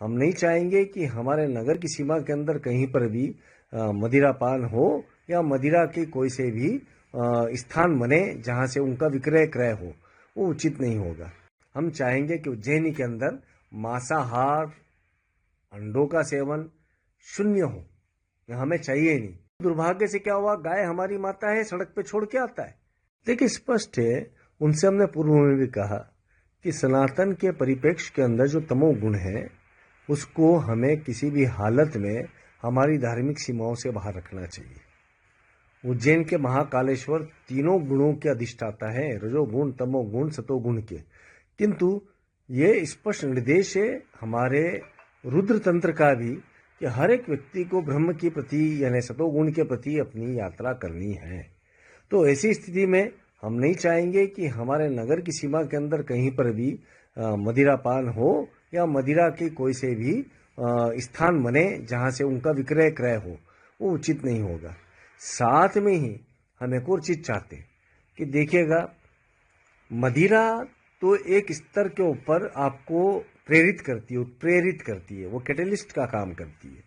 हम नहीं चाहेंगे कि हमारे नगर की सीमा के अंदर कहीं पर भी मदिरापान हो या मदिरा के कोई से भी स्थान बने जहां से उनका विक्रय क्रय हो, वो उचित नहीं होगा। हम चाहेंगे कि उज्जैनी के अंदर मांसाहार, अंडों का सेवन शून्य हो, यह हमें चाहिए नहीं। दुर्भाग्य से क्या हुआ, गाय हमारी माता है, सड़क पे छोड़ के आता है। देखिए स्पष्ट है, उनसे हमने पूर्व में भी कहा कि सनातन के परिप्रेक्ष्य के अंदर जो तमोगुण है उसको हमें किसी भी हालत में हमारी धार्मिक सीमाओं से बाहर रखना चाहिए। उज्जैन के महाकालेश्वर तीनों गुणों के अधिष्ठाता है, रजोगुण, तमोगुण, सतोगुण के। किंतु ये स्पष्ट निर्देश है हमारे रुद्र तंत्र का भी कि हर एक व्यक्ति को ब्रह्म के प्रति यानी सतोगुण के प्रति अपनी यात्रा करनी है। तो ऐसी स्थिति में हम नहीं चाहेंगे कि हमारे नगर की सीमा के अंदर कहीं पर भी मदिरापान हो या मदिरा के कोई से भी स्थान बने जहां से उनका विक्रय क्रय हो, वो उचित नहीं होगा। साथ में ही हम एक और चीज चाहते हैं कि देखिएगा, मदिरा तो एक स्तर के ऊपर आपको प्रेरित करती है, उत्प्रेरित करती है, वो कैटलिस्ट का काम करती है,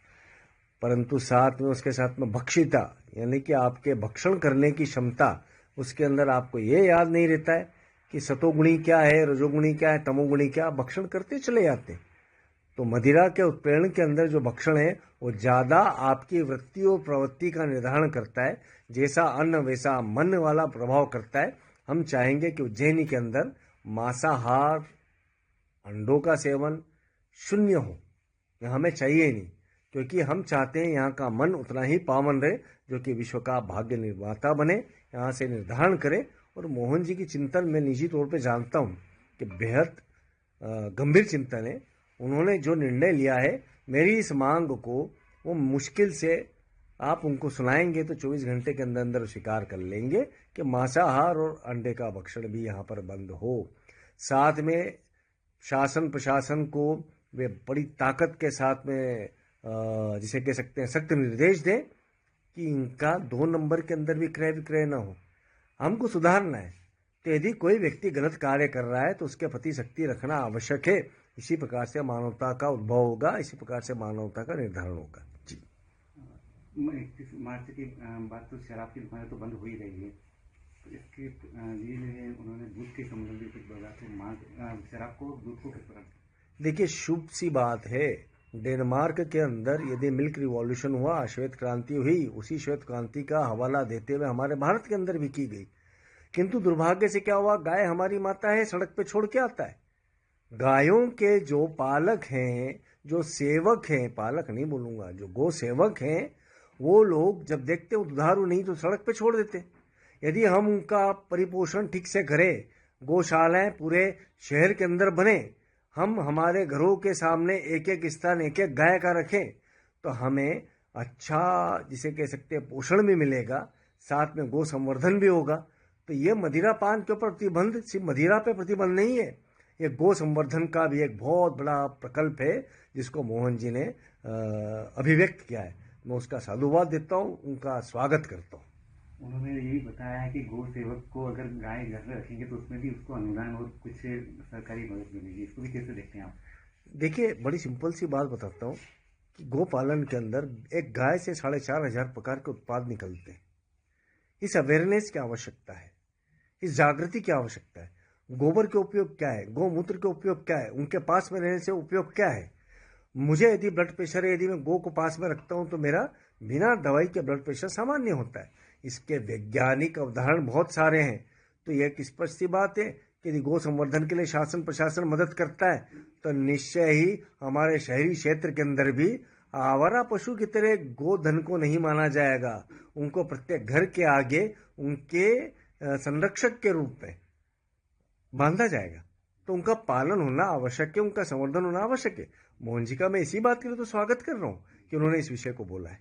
परंतु साथ में उसके साथ में भक्षिता यानी कि आपके भक्षण करने की क्षमता, उसके अंदर आपको ये याद नहीं रहता है कि सतोगुणी क्या है, रजोगुणी क्या है, तमोगुणी क्या, भक्षण करते चले जाते हैं। तो मदिरा के उत्प्रेरण के अंदर जो भक्षण है वो ज्यादा आपकी वृत्ति और प्रवृत्ति का निर्धारण करता है, जैसा अन्न वैसा मन वाला प्रभाव करता है। हम चाहेंगे कि उज्जैनी के अंदर मांसाहार, अंडों का सेवन शून्य हो, यह हमें चाहिए नहीं, क्योंकि हम चाहते हैं यहाँ का मन उतना ही पावन रहे जो कि विश्व का भाग्य निर्माता बने, यहाँ से निर्धारण करे। और मोहन जी की चिंतन मैं निजी तौर पे जानता हूँ कि बेहद गंभीर चिंतन है। उन्होंने जो निर्णय लिया है, मेरी इस मांग को वो मुश्किल से आप उनको सुनाएंगे तो 24 घंटे के अंदर अंदर स्वीकार कर लेंगे कि मांसाहार और अंडे का भक्षण भी यहाँ पर बंद हो। साथ में शासन प्रशासन को वे बड़ी ताकत के साथ में जिसे कह सकते हैं सख्त निर्देश दें कि इनका 2 नंबर के अंदर भी क्रय विक्रय न हो। हमको सुधारना है, तो यदि कोई व्यक्ति गलत कार्य कर रहा है तो उसके प्रति सख्ती रखना आवश्यक है। इसी प्रकार से मानवता का उद्भव होगा, इसी प्रकार से मानवता का निर्धारण होगा। जी, 31 मार्च की बात, तो शराब की दुकानें तो बंद हो ही रही है, तो इसके लिए उन्होंने दूध के संबंध में कुछ बोला, तो शराब को, दूध को किस प्रकार? देखिए शुभ सी बात है, डेनमार्क के अंदर यदि मिल्क रिवॉल्यूशन हुआ, श्वेत क्रांति हुई, उसी श्वेत क्रांति का हवाला देते हुए हमारे भारत के अंदर भी की गई। किंतु दुर्भाग्य से क्या हुआ, गाय हमारी माता है, सड़क पे छोड़ के आता है। गायों के जो पालक हैं, जो सेवक हैं, पालक नहीं बोलूंगा, जो गो सेवक हैं, वो लोग जब देखते वो दुधारू नहीं तो सड़क पे छोड़ देते। यदि हम उनका परिपोषण ठीक से करें, गौशालाएं पूरे शहर के अंदर बने, हम हमारे घरों के सामने एक एक स्थान एक एक गाय का रखें, तो हमें अच्छा जिसे कह सकते हैं पोषण भी मिलेगा, साथ में गो संवर्धन भी होगा। तो ये मदिरा पान के ऊपर प्रतिबंध सिर्फ मदिरा पे प्रतिबंध नहीं है, ये गो संवर्धन का भी एक बहुत बड़ा प्रकल्प है जिसको मोहन जी ने अभिव्यक्त किया है। मैं उसका साधुवाद देता हूँ, उनका स्वागत करता हूँ। उन्होंने यही बताया है कि गौ सेवक को अगर गाय घर में रखेंगे तो उसमें भी उसको अनुदान और कुछ सरकारी मदद मिलेगी, इसको भी कैसे देखते हैं आप? देखिए बड़ी सिंपल सी बात बताता हूँ कि गोपालन के अंदर एक गाय से 4,500 प्रकार के उत्पाद निकलते हैं। इस अवेयरनेस की आवश्यकता है, इस जागृति की आवश्यकता है। गोबर के उपयोग क्या है, गौमूत्र के उपयोग क्या है, उनके पास में रहने से उपयोग क्या है। मुझे यदि ब्लड प्रेशर है, यदि मैं गो को पास में रखता हूं तो मेरा बिना दवाई के ब्लड प्रेशर सामान्य होता है। इसके वैज्ञानिक उदाहरण बहुत सारे हैं। तो यह एक स्पष्ट सी बात है कि यदि गो संवर्धन के लिए शासन प्रशासन मदद करता है तो निश्चय ही हमारे शहरी क्षेत्र के अंदर भी आवारा पशु की तरह गोधन को नहीं माना जाएगा। उनको प्रत्येक घर के आगे उनके संरक्षक के रूप में बांधा जाएगा। तो उनका पालन होना आवश्यक है, उनका संवर्धन होना आवश्यक है। मोहन जी का मैं इसी बात के लिए तो स्वागत कर रहा हूं कि उन्होंने इस विषय को बोला है।